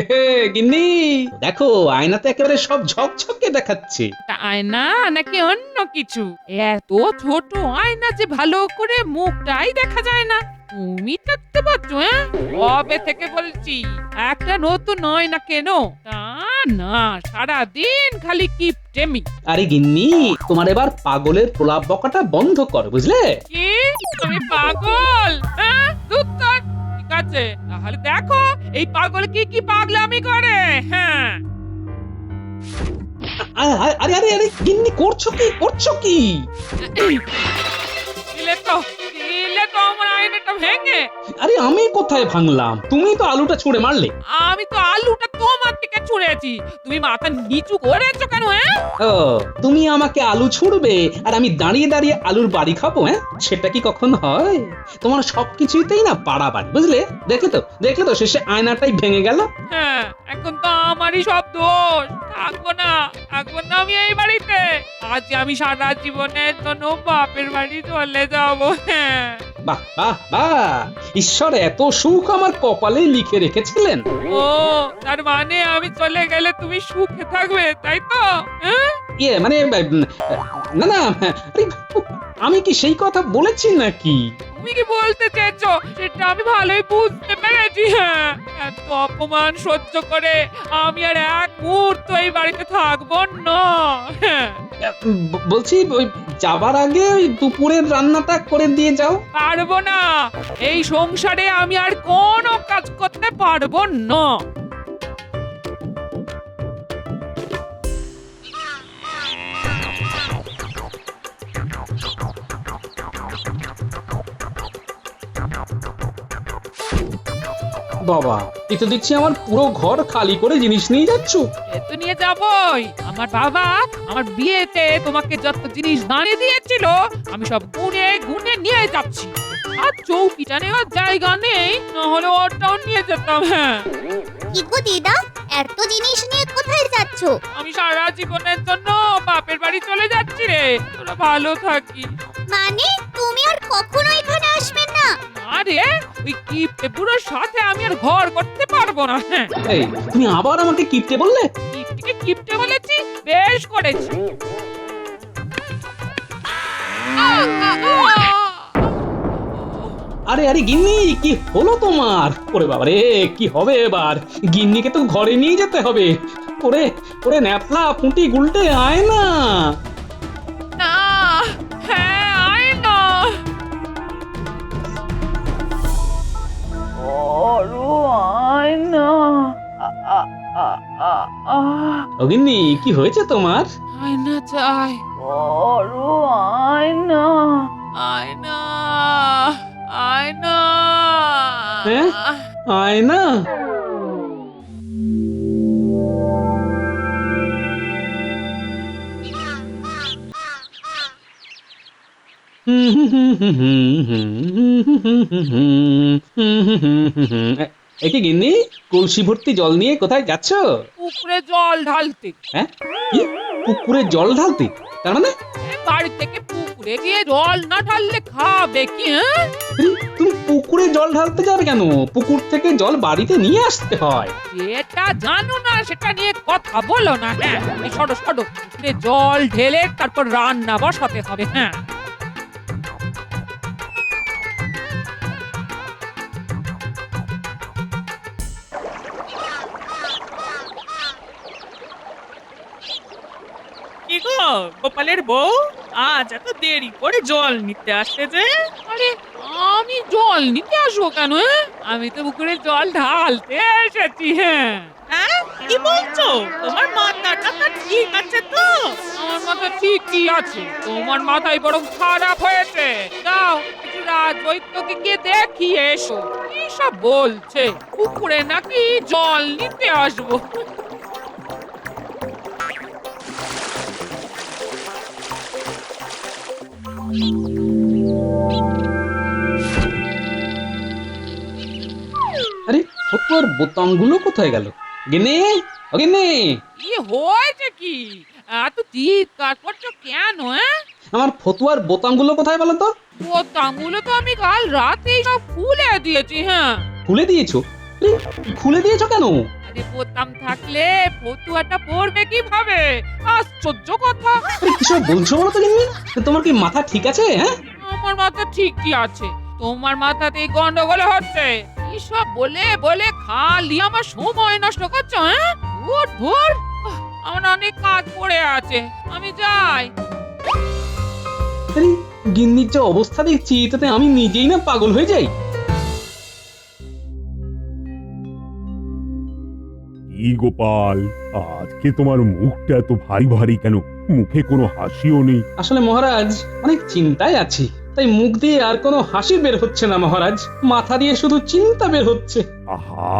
হে, গিন্নি দেখো আয়নাতে একেবারে সব ঝকঝকে দেখাচ্ছে। তা আয়না নাকি অন্য কিছু? এত ছোট আয়না যে ভালো করে মুখটাই দেখা যায় না। তুমি দেখতে পাচ্ছ? কবে থেকে বলছি একটা নতুন আয়না কেন? তা না, সারাদিন খালি কিপটেমি। আরে গিন্নি তোমার এবার পাগলের প্রলাপ বকাটা বন্ধ কর বুঝলে। কি তুমি পাগল? ধুৎ ধর। ঠিক আছে, তাহলে দেখো এই পাগল কি কি পাগলামি করে। হ্যাঁ, আরে আরে আরে গিন্নি করছো কি? দিলে তো আমার আয়নাটা ভেঙে। আরে আমি কোথায় ভাঙলাম, তুমি তো আলুটা ছুঁড়ে মারলে। আমি তো আলুটা তোমার দিকে ছুঁড়েছি, তুমি মাথা নিচু করেছো কেন? ও তুমি আমাকে আলু ছুঁড়বে আর আমি দাঁড়িয়ে দাঁড়িয়ে আলুর বাড়ি খাবো? সেটা কি কখন হয়? তোমার সবকিছুতেই না বাড়াবাড়ি বুঝলে। দেখলে তো শেষে আয়নাটাই ভেঙে গেল। হ্যাঁ, এখন তো আমারই সব দোষ। থাকবো না আমি এই বাড়িতে। আজ আমি সারা জীবনের জন্য বাপের বাড়ি চলে যাবো। হ্যাঁ। বাহ বাহ বাহ, ঈশ্বর এত সুখ আমার কপালে লিখে রেখেছিলেন। ও, তার মানে আমি চলে গেলে তুমি সুখে থাকবে, তাই তো? মানে না না, আরে, আমি কি সেই কথা বলেছি নাকি? তুমি কি বলতে চেয়েছো সেটা আমি ভালোই বুঝতে পেরেছি। হ্যাঁ, এত অপমান সহ্য করে আমি আর এক মুহূর্ত এই বাড়িতে থাকবো না। হ্যাঁ, বলছি ওই যাবার আগে ওই দুপুরের রান্নাটা করে দিয়ে যাও। পারবো না, এই সংসারে আমি আর কোনো কাজ করতে পারবো না। বাবা এ তো দেখছি আমার পুরো ঘর খালি করে জিনিস নিয়ে যাচ্ছ। এ তো নিয়ে যাবই। আমার বাবা আমার বিয়েতে তোমাকে যত জিনিস দাঁড়িয়ে দিয়েছিল আমি সব গুনে গুনে নিয়ে যাচ্ছি। আর চৌকিটা নেওয়ার জায়গা নেই, না হলে ওটাও নিয়ে যেতাম। হ্যাঁ, কি গো দিদা, এত জিনিস নিয়ে কোথায় যাচ্ছো? আমি সারা জীবনের জন্য বাপের বাড়ি চলে যাচ্ছি রে, তোরা ভালো থাকি। মানে তুমি আর কখনো এখানে আসবে না? আরে ওই কিপটে বুড়োর সাথে আমি আর ঘর করতে পারবো না। হ্যাঁ, এই তুমি আবার আমাকে কিপটে বললে? কিপটে কিপটে বলেছি, বেশ করেছি। আরে আরে গিন্নি কি হলো তোমার? ওরে বাবা রে, কি হবে এবার? গিন্নিকে তো ঘরে নিয়ে যেতে হবে। ওরে ওরে ন্যাপলা পুঁটি গুলটে আয় না। না, হ্যাঁ আয় না। আরো আয় না। ও গিন্নি কি হয়েছে তোমার? আয়না চাই। আরো আয়না। আয়না। আয়না। হ্যাঁ? আয় না। একে গিন্নি কলসি ভর্তি জল নিয়ে কোথায় যাচ্ছ? পুকুরে জল ঢালতে। হ্যাঁ কি পুকুরে জল ঢালতে? তার মানে বাড়ি থেকে পুকুরে গিয়ে জল না ঢাললে খাবে কি? হ্যাঁ, তুমি পুকুরে জল ঢালতে যাবে কেন? পুকুর থেকে জল বাড়িতে নিয়ে আসতে হয়। যেটা জানো না সেটা নিয়ে কথা বলো না। হ্যাঁ, এই সরো সরো, পুকুরে জল ঢেলে তারপর রান্না বসাতে হবে। হ্যাঁ, কি গো গোপালের বউ, আজ এত দেরি করে জল নিতে আসতে যে? আরে আমি জল নিতে আসবো কেন? আমি তো পুকুরে জল ঢালতে এসেছি। হ্যাঁ, হ্যাঁ কি বলছো? তোমার মাথাটা তো ঠিক আছে তো? আমার মাথা ঠিকই আছে, তোমার মাথায় বরং খারাপ হয়েছে। যাও কিছু রাজবৈদ্যকে গিয়ে দেখিয়ে এসো কি সব বলছে। পুকুরে নাকি জল নিতে আসবো। আরে ফতুয়ার বোতামগুলো কোথায় গেল? গিন্নি ও গিন্নি, কি হয়েছে কি? এত চিৎকার করছো কেন? আমার ফতুয়ার বোতামগুলো কোথায় বলো তো? বোতামগুলো তো আমি কাল রাতেই সব খুলে দিয়েছি। হ্যাঁ, খুলে দিয়েছো? আরে, খুলে দিয়েছো কেন? আরে বোতাম থাকলে ফতুয়াটা পড়বে কিভাবে? আশ্চর্য কথা। আরে কিসব বলছো বলো তো গিন্নি? তোমার কি মাথা ঠিক আছে? হ্যাঁ, আমার মাথা ঠিকই আছে, তোমার মাথাতেই গন্ডগোল হচ্ছে। কি সব বলে বলে খালি আমার সময় নষ্ট করছো। হ্যাঁ, ধুর ধুর। আমার অনেক কাজ পড়ে আছে, আমি যাই। আরে গিন্নির যে অবস্থা দেখছি তাতে আমি নিজেই না পাগল হয়ে যাই। কি গোপাল, আজকে তোমার মুখটা এত ভারী ভারী কেন? মুখে কোনো হাসিও নেই। আসলে মহারাজ অনেক চিন্তায় আছি, তাই মুখ দিয়ে আর কোনো হাসি বের হচ্ছে না মহারাজ, মাথা দিয়ে শুধু চিন্তা বের হচ্ছে। আহা,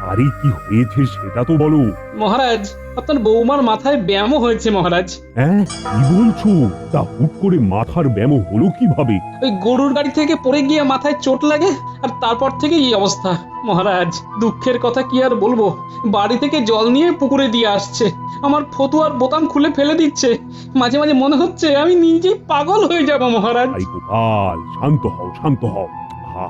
আরে কি হয়েছে সেটা তো বলো। মহারাজ আপনার বৌমার মাথায় ব্যায়ামও হয়েছে মহারাজ। হ্যাঁ, কি বলছো? তা হুট করে মাথার ব্যায়াম হলো কিভাবে? ওই গরুর গাড়ি থেকে পড়ে গিয়ে মাথায় চোট লাগে আর তারপর থেকে এই অবস্থা। মহারাজ দুঃখের কথা কি আর বলবো, বাড়ি থেকে জল নিয়ে পুকুরে দিয়ে আসছে, আমার ফতুয়ার বোতাম খুলে ফেলে দিচ্ছে। মাঝে মাঝে মনে হচ্ছে আমি নিজেই পাগল হয়ে যাব মহারাজ। আরে গোপাল, শান্ত হও শান্ত হও। আহা,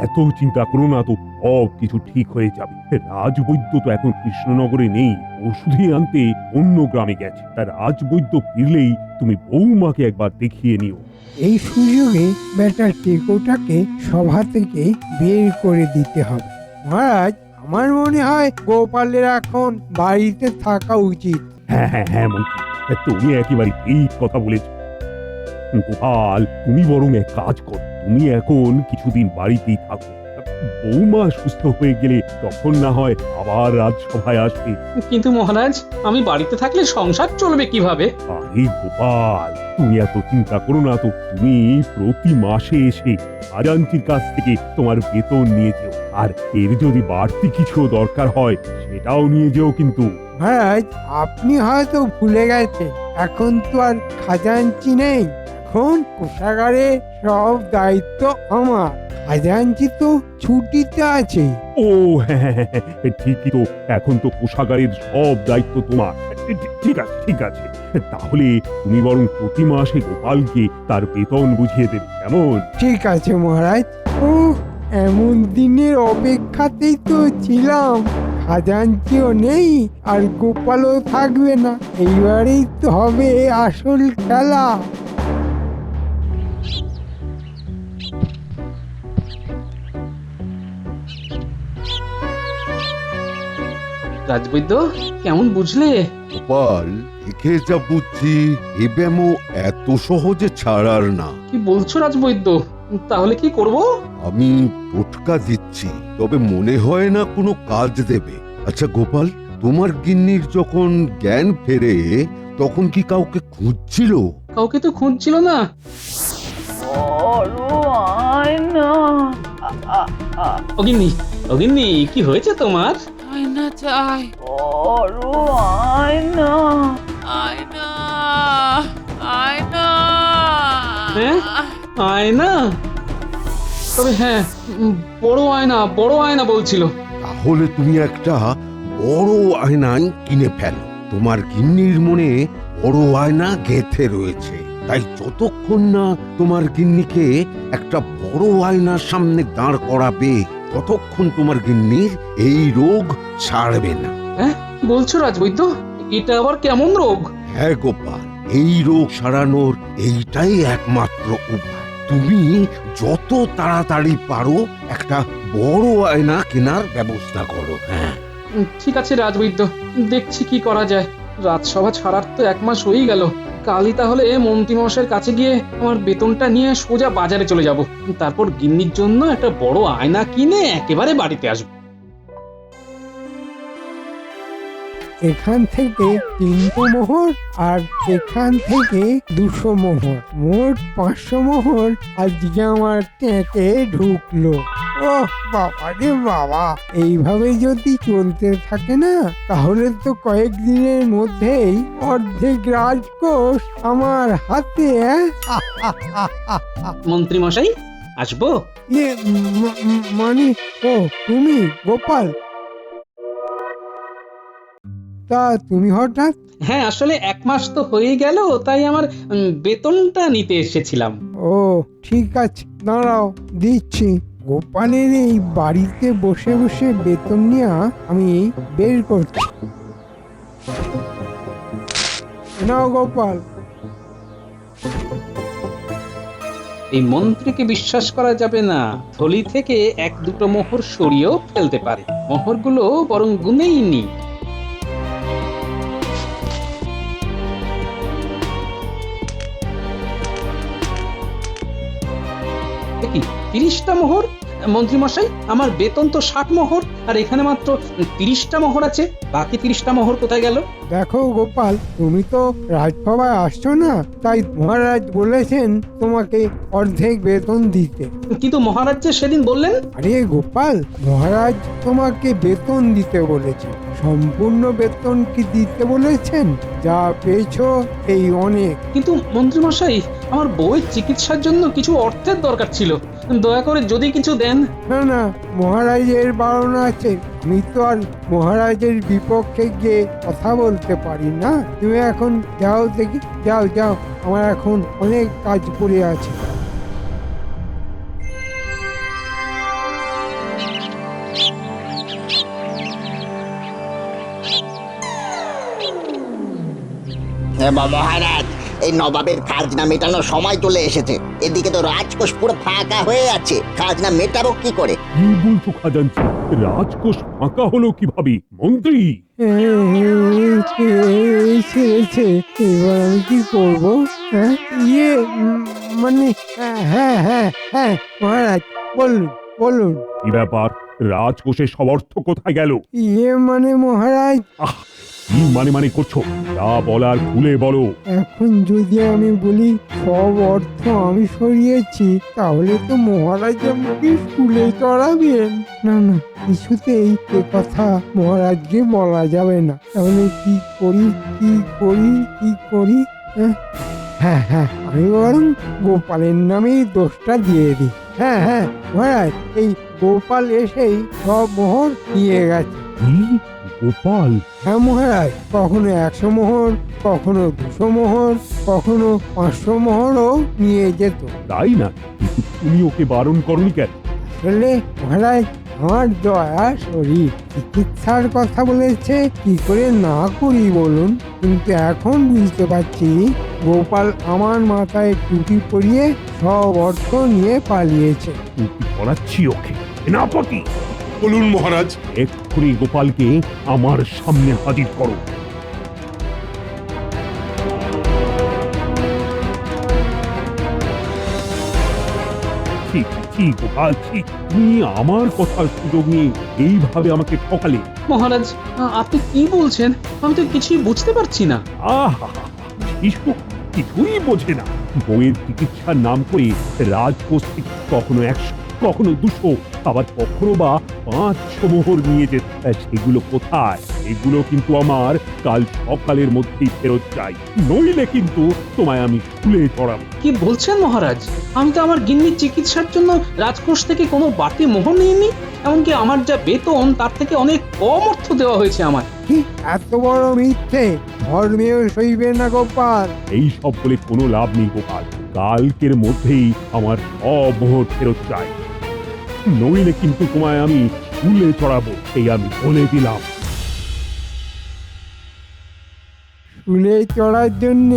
এত চিন্তা করো না তো, সব কিছু ঠিক হয়ে যাবে। রাজবৈদ্য তো এখন কৃষ্ণনগরে নেই, ওষুধই আনতে অন্য গ্রামে গেছে। তা রাজবৈদ্য ফিরলেই তুমি বৌমাকে একবার দেখিয়ে নিও। এই সুযোগে বেটার টেকোটাকে সভা থেকে বের করে দিতে হবে। মহারাজ, আমার মনে হয় গোপালের এখন বাড়িতে থাকা উচিত। হ্যাঁ হ্যাঁ হ্যাঁ মন্ত্রী, তুমি একেবারে এই কথা বলেছ। গোপাল, তুমি বরং এক কাজ করো, তুমি এখন কিছুদিন বাড়িতেই থাকো। বৌমা সুস্থ হয়ে গেলে তখন না হয় আবার রাজসভায় আসবে। কিন্তু মহারাজ আমি বাড়িতে থাকলে সংসার চলবে কিভাবে? আরে গোপাল, তুমি এত চিন্তা করো না তো। তুমি প্রতি মাসে এসে খাজাঞ্চির কাছ থেকে তোমার বেতন নিয়ে যেও, আর এর যদি বাড়তি কিছু দরকার হয় সেটাও নিয়ে যেও কিন্তু। মহারাজ, আপনি হয়তো ভুলে গেছেন, এখন তো আর খাজাঞ্চি নেই, এখন কোষাগারে সব দায়িত্ব আমার। খাজাঞ্চি তো ছুটিতে আছে। ও হ্যাঁ হ্যাঁ হ্যাঁ, ঠিকই তো, এখন তো কোষাগারের সব দায়িত্ব তোমার। ঠিক আছে ঠিক আছে, তাহলে তুমি বরং প্রতি মাসে গোপালকে তার বেতন বুঝিয়ে দেবে, কেমন? ঠিক আছে মহারাজ। ও, এমন দিনের অপেক্ষাতেই তো ছিলাম। খাজাঞ্চিও নেই আর গোপালও থাকবে না, এইবারেই তো হবে আসল খেলা। রাজবৈদ্য কেমন বুঝলে? গোপাল, দেখে যা বুঝছি এ ব্যামো এত সহজে ছাড়ার না। কি বলছো রাজবৈদ্য? তাহলে কি করব? আমি টোটকা দিচ্ছি, তবে মনে হয় না কোনো কাজ দেবে। আচ্ছা গোপাল, তোমার গিন্নির যখন জ্ঞান ফেরে তখন কি কাউকে খুঁজছিল? কাউকে তো খুঁজছিল না। অগিন্নি অগিন্নি কি হয়েছে তোমার? আয়না চাই, আয়না আয়না আয়না। হ্যাঁ? আয়না? তবে হ্যাঁ, বড় আয়না বলছিল। তাহলে তুমি একটা বড় আয়নাই কিনে ফেলো। তোমার গিন্নির মনে বড় আয়না গেঁথে রয়েছে, তাই যতক্ষণ না তোমার গিন্নিকে একটা বড় আয়নার সামনে দাঁড় করাবে ততক্ষণ তোমার গিন্নির এই রোগ ছাড়বে না। হ্যাঁ, কি বলছো রাজবৈদ্য? এটা আবার কেমন রোগ? হ্যাঁ গোপাল, এই রোগ সারানোর এইটাই একমাত্র উপায়। তুমি যত তাড়াতাড়ি পারো একটা বড় আয়না কেনার ব্যবস্থা করো। হ্যাঁ, ঠিক আছে রাজবৈদ্য, দেখছি কি করা যায়। রাজসভা ছাড়ার তো 1 মাস হয়েই গেল। কালই তাহলে মন্ত্রীমশাইয়ের কাছে গিয়ে আমার বেতনটা নিয়ে সোজা বাজারে চলে যাব, তারপর গিন্নির জন্য একটা বড় আয়না কিনে একেবারে বাড়িতে আসবো। এখান থেকে 300 মোহর আর এখান থেকে 200 মোহর, মোট 500 মোহর আজকে আমার ট্যাঁকে ঢুকলো। ও বাবা রে বাবা, এইভাবে যদি চলতে থাকে না তাহলে তো কয়েকদিনের মধ্যেই অর্ধেক রাজকোষ আমার হাতে। মন্ত্রীমশাই আসবো? মানে, ও তুমি গোপাল? তা তুমি হঠাৎ? হ্যাঁ, আসলে 1 মাস তো হয়েই গেল, তাই আমার বেতনটা নিতে এসেছিলাম। ও ঠিক আছে, দাঁড়াও দিচ্ছি। গোপালের এই বাড়িতে বসে বসে বেতন নেওয়া আমি বের করছি। নাও গোপাল। এই মন্ত্রীকে বিশ্বাস করা যাবে না। থলি থেকে এক দুটো মোহর সরিয়েও ফেলতে পারে। মোহরগুলো বরং গুনেই নি। কি 30টা মোহর? মন্ত্রীমশাই, আমার বেতন তো 60 মোহর, আর এখানে মাত্র 30টা মোহর আছে। বাকি 30টা মোহর কোথায় গেল? দেখো গোপাল, তুমি তো রাজসভায় আসছো না, তাই মহারাজ বলেছেন তোমাকে অর্ধেক বেতন দিতে। কিন্তু মহারাজ যে সেদিন বললেন। আরে গোপাল, মহারাজ তোমাকে বেতন দিতে বলেছেন, সম্পূর্ণ বেতন কি দিতে বলেছেন? যা পেয়েছো এই অনেক। কিন্তু মন্ত্রীমশাই, আমার বউয়ের চিকিৎসার জন্য কিছু অর্থের দরকার ছিল। দয়া করে যদি কিছু দেন। না না, মহারাজের বারণ আছে। আমি তো আর মহারাজের বিপক্ষে গিয়ে কথা বলতে পারি না। তুমি এখন যাও দেখি, যাও যাও, আমার এখন অনেক কাজ পড়ে আছে। মহারাজ, এই নবাবের খাজনা মেটানোর সময় চলে এসেছে। এদিকে তো রাজকোষ পুরো ফাঁকা হয়ে আছে, খাজনা মেটাবো কি করে? কি বলছো খাজাঞ্চি? রাজকোষ ফাঁকা হলো কিভাবে? মন্ত্রী, ছেড়েছে, এবার আমি কি করব? হ্যাঁ মানে হ্যাঁ হ্যাঁ হ্যাঁ মহারাজ, বলুন বলুন। কি ব্যাপার? রাজকোষের সব অর্থ কোথায় গেল? মানে মহারাজ, কি মানে করছো? যা বলার খুলে বলো। এখন যদি আমি বলি সব অর্থ আমি সরিয়েছি, তাহলে তো মহারাজ আমাকে স্কুলে চড়াবেন। না না, কিছুতেই এ কথা মহারাজকে বলা যাবে না। তাহলে কি করি কি করি কি করি? হ্যাঁ হ্যাঁ, আমি বরং গোপালের নামেই দোষটা দিয়ে দিই। হ্যাঁ হ্যাঁ মহারাজ, এই গোপাল এসেই সব মোহর নিয়ে গেছে। কি? গোপাল? হ্যাঁ মহারাজ, কখনো 100 মোহর, কখনো 200 মোহর, কখনো 500 মোহরও নিয়ে যেত। তাই না? কিন্তু তুমি ওকে বারণ করনি কেন? আসলে মহারাজ, আমার দয়া শরীর, চিকিৎসার কথা বলেছে, কি করে না করি বলুন? কিন্তু এখন বুঝতে পারছি গোপাল আমার মাথায় টুপি পরিয়ে সব অর্থ নিয়ে পালিয়েছে। টুপি পরাচ্ছি ওকে, সেনাপতি। বলুন মহারাজ। এক্ষুনি গোপালকে আমার সামনে হাজির করো। ঠিক ঠিক গোপাল, ঠিক। তুমি আমার কথার সুযোগ নিয়ে এইভাবে আমাকে ঠকালে। মহারাজ, আপনি কি বলছেন? আমি তো কিছুই বুঝতে পারছি না। আহা, শিশু কিছুই বোঝে না। বইয়ের চিকিৎসার নাম করে রাজকোষ থেকে কখনো 100, কখনো 200, আবার কখনো বা 500 মোহর নিয়ে যেত। সেগুলো কোথায়? এগুলো কিন্তু আমার কাল সকালের মধ্যেই ফেরত চাই, নইলে কিন্তু তোমায় আমি স্কুলে চড়াবো। কি বলছেন মহারাজ? আমি তো আমার গিন্নির চিকিৎসার জন্য রাজকোষ থেকে কোনো বাড়তি মোহর নিইনি। এমনকি আমার যা বেতন তার থেকে অনেক কম অর্থ দেওয়া হয়েছে আমার। কি এত বড় মিথ্যে? ধর্মেও সইবে না গোপাল। এই সব বলে কোনো লাভ নেই গোপাল। কালকের মধ্যেই আমার সব মোহর ফেরত চাই, নইলে কিন্তু তোমায় আমি স্কুলে চড়াবো, এই আমি বলে দিলাম। স্কুলে চড়ার জন্য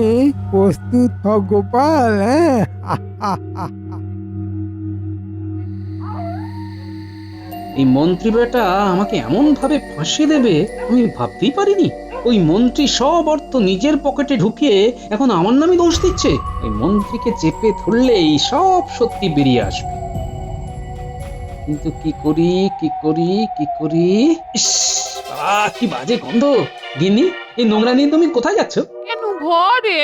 প্রস্তুত হ গোপাল। হ্যাঁ এই মন্ত্রী বেটা আমাকে এমন ভাবে ফাঁসিয়ে দেবে আমি ভাবতেই পারিনি। ওই মন্ত্রী সব অর্থ নিজের পকেটে ঢুকিয়ে এখন আমার নামে দোষ দিচ্ছে। এই মন্ত্রীকে চেপে ধরলেই সব সত্যি বেরিয়ে আসবে। কিন্তু কি করি কি করি কি করি? ইস, বাবা, কি বাজে গন্ধ! গিন্নি, এই নোংরা নিয়ে তুমি কোথায় যাচ্ছ? কেন ঘরে?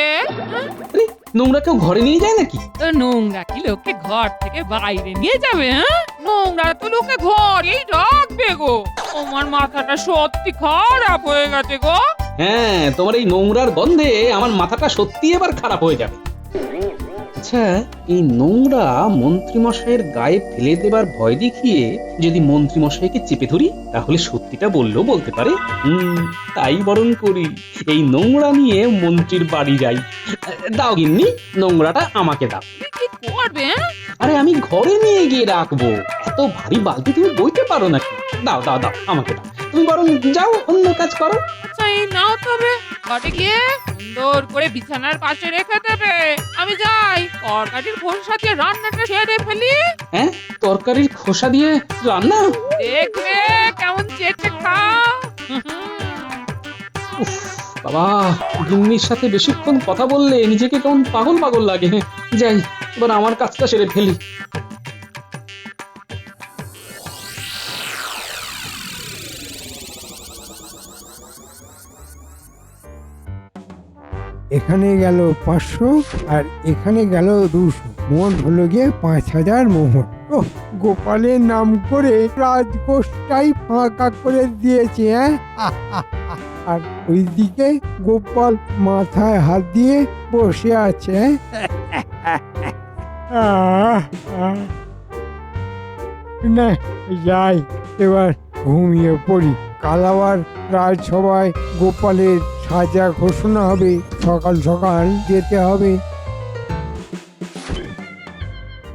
আরে, নোংরা কেউ ঘরে নিয়ে যায় নাকি? তো নোংরা কি লোকে ঘর থেকে বাইরে নিয়ে যাবে? হ্যাঁ, নোংরা তো লোকে ঘরেই রাখবে গো। আমার মাথাটা সত্যি খারাপ হয়ে গেছে গো। হ্যাঁ, তোমার এই নোংরার গন্ধে আমার মাথাটা সত্যি এবার খারাপ হয়ে যাবে। আচ্ছা, এই নোংরা মন্ত্রীমশাইয়ের গায়ে ফেলে দেবার ভয় দেখিয়ে যদি মন্ত্রীমশাইকে চেপে ধরি, তাহলে সত্যিটা বললেও বলতে পারে। তাই বরং করি। এই নোংরা নিয়ে মন্ত্রীর বাড়ি যাই। দাও গিন্নি, নোংরাটা আমাকে দাও। কি করবে? আরে আমি ঘরে নিয়ে গিয়ে রাখবো। এত এত ভারী বালতি তুমি বইতে পারো নাকি? দাও দাও দাও, আমাকে দাও। তুমি বরং যাও অন্য কাজ করো। আচ্ছা এই নাও তবে, ঘরে গিয়ে সুন্দর করে বিছানার পাশে রেখে দেবে। আমি যাই তরকারির খোসা দিয়ে রান্নাটা সেরে ফেলি। হ্যাঁ, তরকারির খোসা দিয়ে রান্না? দেখবে কেমন চেটে খাও। উফ, বাবা, গিন্নির সাথে বেশিক্ষণ কথা বললে নিজেকে কেমন পাগল পাগল লাগে। যাই, এবার আমার কাজটা সেরে ফেলি। এখানে গেল 500 আর এখানে গেল 200, মোট হলো গিয়ে 5000 মোহর। ওহ, গোপালের নাম করে রাজকোষটাই ফাঁকা করে দিয়েছে। হ্যাঁ, আর ওইদিকে গোপাল মাথায় হাত দিয়ে বসে আছে। না, যাই এবার ঘুমিয়ে পড়ি। কাল আবার রাজসভায় গোপালের সাজা ঘোষণা হবে, সকাল সকাল যেতে হবে।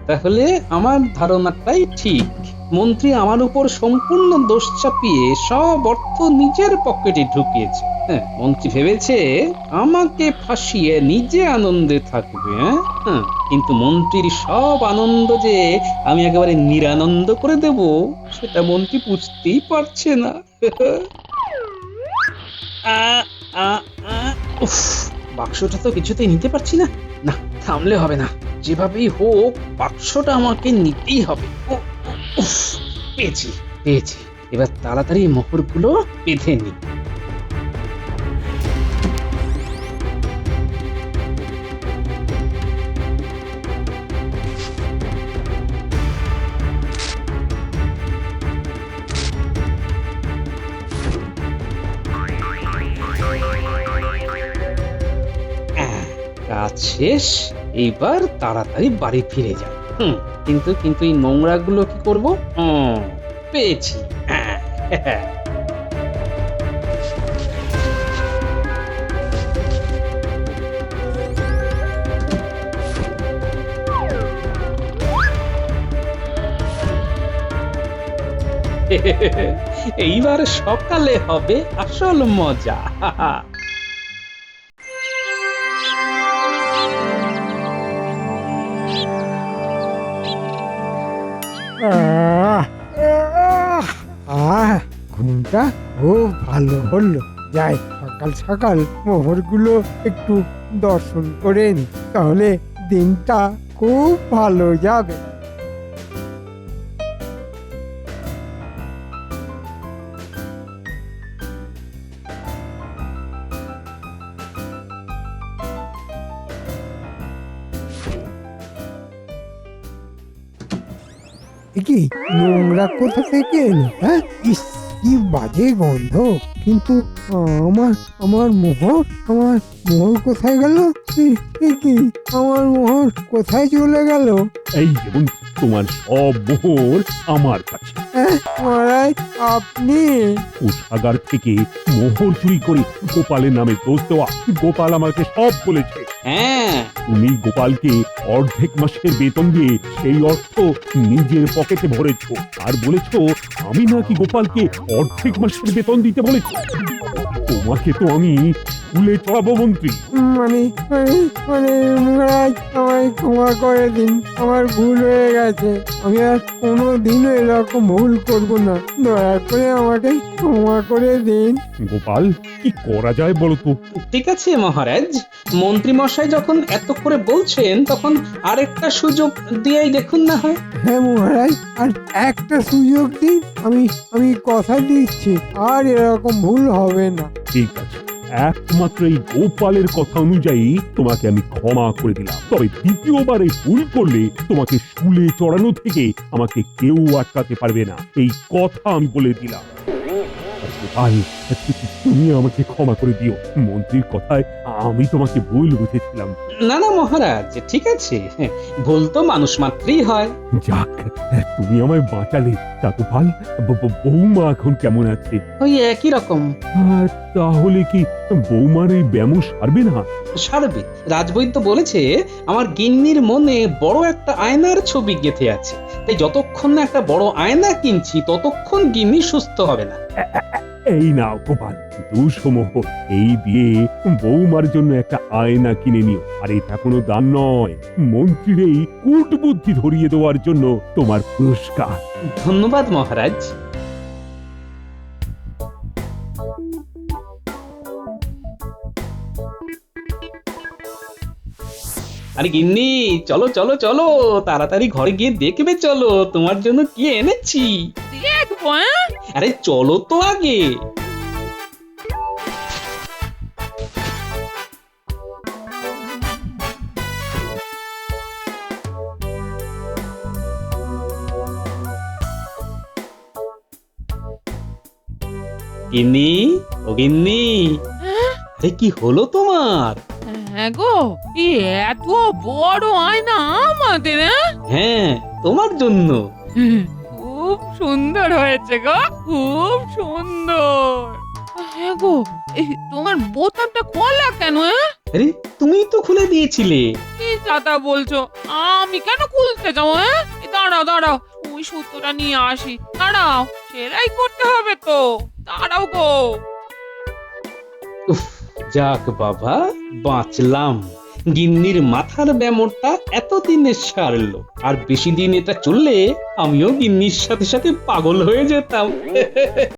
তাহলে আমার ধারণাটাই ঠিক। মন্ত্রী আমার উপর সম্পূর্ণ দোষ চাপিয়ে সব অর্থ নিজের পকেটে ঢুকিয়েছে। হ্যাঁ, মন্ত্রী ভেবেছে আমাকে ফাঁসিয়ে নিজে আনন্দে থাকবে। হ্যাঁ, কিন্তু মন্ত্রীর সব আনন্দ যে আমি একেবারে নিরানন্দ করে দেব, সেটা মন্ত্রী বুঝতেই পারছে না। উফ, বাক্সটা তো কিছুতেই নিতে পারছি না। না, থামলে হবে না, যেভাবেই হোক বাক্সটা আমাকে নিতেই হবে। উফ, পেয়েছি পেয়েছি, এবার তাড়াতাড়ি মোহরগুলো বেঁধে নি। কাজ শেষ, এইবার তাড়াতাড়ি বাড়ি ফিরে যাই। কিন্তু কিন্তু এই নোংরাগুলো কি করবো? পেয়েছি। এইবার সকালে হবে আসল মজা। ঘুমটা খুব ভালো হলো। যাই সকাল সকাল মোহরগুলো একটু দর্শন করে নি, তাহলে দিনটা খুব ভালো যাবে। কি নোংরা কোথা থেকে এলো? হ্যাঁ, ইস, কি বাজে গন্ধ। কিন্তু আমার মোহর কোথায় গেল? কি আমার মোহর কোথায় চলে গেল? এই যেমন তোমার সব মোহর আমার কাছে। মহারাজ, আপনি? কোষাগার থেকে মোহর চুরি করে গোপালের নামে দোষ দেওয়া। গোপাল আমাকে সব বলেছে। হ্যাঁ, তুমি গোপালকে অর্ধেক মাসের বেতন দিয়ে সেই অর্থ নিজের পকেটে ভরেছ, আর বলেছ আমি নাকি গোপালকে অর্ধেক মাসের বেতন দিতে বলেছি। তোমাকে তো আমি স্কুলে চড়াবো মন্ত্রী। মানে মহারাজ, আমায় ক্ষমা করে দিন, আমার ভুল হয়ে গেছে। আমি আর কোনোদিনও এরকম ভুল করব না, দয়া করে আমাকে ক্ষমা করে দিন। গোপাল, কি করা যায় বলো তো? ঠিক আছে মহারাজ, মন্ত্রী মশাই যখন এত করে বলছেন তখন আরেকটা সুযোগ দিয়েই দেখুন না হয়। হ্যাঁ মহারাজ, আর একটা সুযোগ দিন। আমি কথা দিচ্ছি আর এরকম ভুল হবে না। ঠিক আছে, একমাত্র এই গোপালের কথা অনুযায়ী তোমাকে আমি ক্ষমা করে দিলাম। তবে দ্বিতীয়বার এই ভুল করলে তোমাকে স্কুলে চড়ানো থেকে আমাকে কেউ আটকাতে পারবে না, এই কথা আমি বলে দিলাম। গোপাল, তুমি আমাকে ক্ষমা করে দিও। মন্ত্রীর কথায় আমি তোমাকে ভুল বুঝেছিলাম। না না মহারাজ, ঠিক আছে, ভুল তো মানুষ মাত্রই হয়। যাক, তুমি আমায় বাঁচালে। তা গোপাল, বৌমা এখন কেমন আছে? ওই একই রকম। তাহলে কি বৌমার এই ব্যামো সারবে না? সারবে। রাজবৈদ্য বলেছে আমার গিন্নির মনে বড় একটা আয়নার ছবি গেঁথে আছে, তাই যতক্ষণ না একটা বড় আয়না কিনছি ততক্ষণ গিন্নি সুস্থ হবে না। এই নাও গোপাল, 200 মোহর। এই দিয়ে বৌমার জন্য একটা আয়না কিনে নিও। আর এটা কোনো দান নয়, মন্ত্রীর এই কূট বুদ্ধি ধরিয়ে দেওয়ার জন্য তোমার পুরস্কার। ধন্যবাদ মহারাজ। আরে গিন্নি, চলো চলো চলো, তাড়াতাড়ি ঘরে গিয়ে দেখবে, চলো তোমার জন্য কি এনেছি। দেখবো হ্যাঁ? আরে চলো তো আগে। গিন্নি, ও গিন্নি, আরে কি হলো তোমার? হ্যাঁ গো, এ এত বড় আয়না আমাদের হ্যাঁ? হ্যাঁ, তোমার জন্য। খুব সুন্দর হয়েছে গো, খুব সুন্দর। হ্যাঁ গো, এই তোমার বোতামটা খোলা কেন হ্যাঁ? আরে তুমি তো খুলে দিয়েছিলে। কি যাতা বলছো, আমি কেন খুলতে যাবো হ্যাঁ? এই দাঁড়াও দাঁড়াও, ওই সুতোটা নিয়ে আসি, দাঁড়াও, সেলাই করতে হবে তো, দাঁড়াও গো। উফ, যাক বাবা, বাঁচলাম। গিন্নির মাথার ব্যামোরটা এতদিনে সারলো। আর বেশি দিন এটা চললে আমিও গিন্নির সাথে সাথে পাগল হয়ে যেতাম।